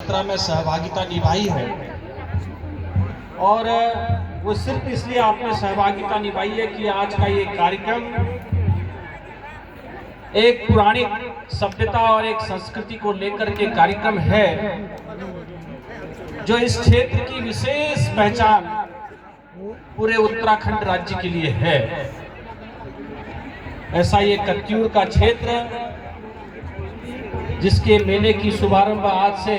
यात्रा में सहभागिता निभाई है, और वो सिर्फ इसलिए आपने सहभागिता निभाई है कि आज का ये कार्यक्रम एक पुरानी सभ्यता और एक संस्कृति को लेकर के कार्यक्रम है, जो इस क्षेत्र की विशेष पहचान पूरे उत्तराखंड राज्य के लिए है। ऐसा ये कत्यूर का क्षेत्र, जिसके मेले की शुभारंभ आज से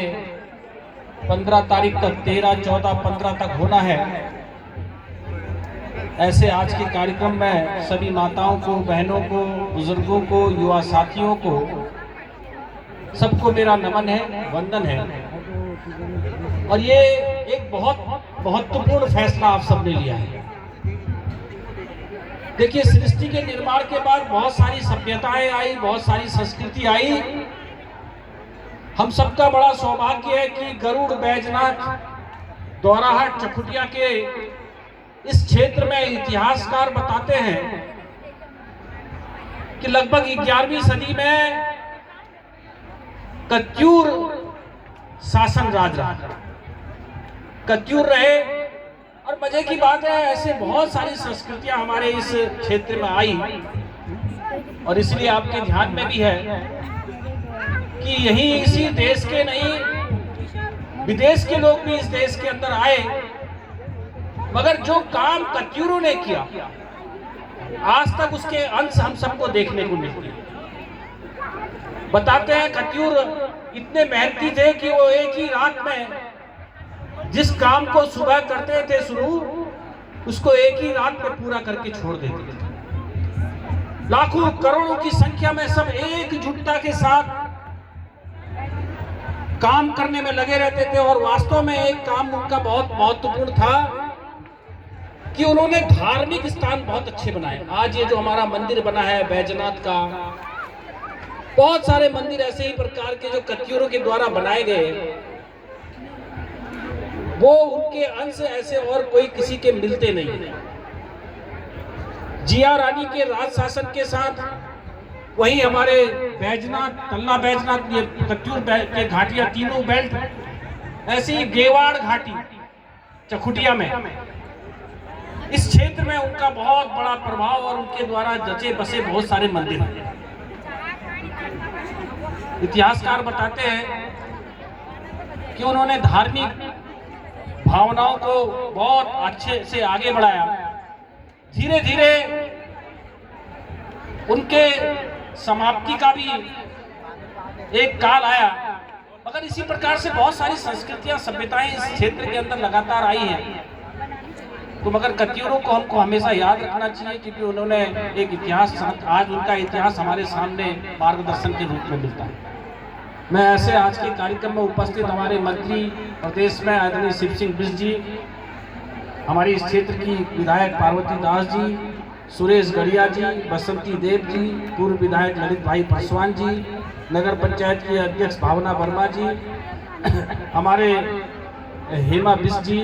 15 तारीख तक 13, 14, 15 तक होना है, ऐसे आज के कार्यक्रम में सभी माताओं को, बहनों को, बुजुर्गों को, युवा साथियों को, सबको मेरा नमन है, वंदन है। और ये एक बहुत महत्वपूर्ण फैसला आप सबने लिया है। देखिए, सृष्टि के निर्माण के बाद बहुत सारी सभ्यताएं आई, बहुत सारी संस्कृति आई। हम सबका बड़ा सौभाग्य है कि गरुड़, बैजनाथ, दोराहाट, चकुटिया के इस क्षेत्र में इतिहासकार बताते हैं कि लगभग 11वीं सदी में कत्यूर शासन राज रहा, कत्यूर रहे। और मजे की बात है, ऐसे बहुत सारी संस्कृतियां हमारे इस क्षेत्र में आई, और इसलिए आपके ध्यान में भी है कि यही इसी देश के नहीं, विदेश के लोग भी इस देश के अंदर आए, मगर जो काम कत्यूरों ने किया आज तक उसके अंश हम सबको देखने को मिलते हैं। बताते हैं कत्यूर इतने मेहनती थे कि वो एक ही रात में जिस काम को सुबह करते थे शुरू, उसको एक ही रात में पूरा करके छोड़ देते थे। लाखों करोड़ों की संख्या में सब एकजुटता के साथ काम करने में लगे रहते थे। और वास्तव में एक काम उनका बहुत महत्वपूर्ण था कि उन्होंने धार्मिक स्थान बहुत अच्छे बनाए। आज ये जो हमारा मंदिर बना है बैजनाथ का, बहुत सारे मंदिर ऐसे ही प्रकार के जो कत्यूरों के द्वारा बनाए गए, वो उनके अंश ऐसे और कोई किसी के मिलते नहीं। जिया रानी के राज शासन के साथ वही हमारे बैजनाथ, तल्ला बैजनाथ, ये कत्यूर के घाटियां तीनों बेल्ट, ऐसी ही गेवाड़ घाटी चकुटिया में, इस क्षेत्र में उनका बहुत बड़ा प्रभाव और उनके द्वारा जचे बसे बहुत सारे मंदिर हैं। इतिहासकार बताते हैं कि उन्होंने धार्मिक भावनाओं को बहुत अच्छे से आगे बढ़ाया। धीरे धीरे उनके समाप्ति का भी एक काल आया, मगर इसी प्रकार से बहुत सारी संस्कृतियां, सभ्यताएं इस क्षेत्र के अंदर लगातार आई हैं। तो मगर कत्यूरों को हमको हमेशा याद रखना चाहिए, क्योंकि उन्होंने एक इतिहास, आज उनका इतिहास हमारे सामने मार्गदर्शन के रूप में मिलता है। मैं ऐसे आज के कार्यक्रम में उपस्थित हमारे मंत्री प्रदेश में आदरणीय शिव सिंह बिष्ट जी, हमारी इस क्षेत्र की विधायक पार्वती दास जी, सुरेश गढ़िया जी, बसंती देव जी, पूर्व विधायक ललित भाई पासवान जी, नगर पंचायत की अध्यक्ष भावना वर्मा जी, हमारे हेमा बिष्ट जी,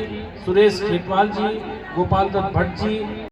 सुरेश खेतवाल जी, गोपाल दत्त भट्ट जी,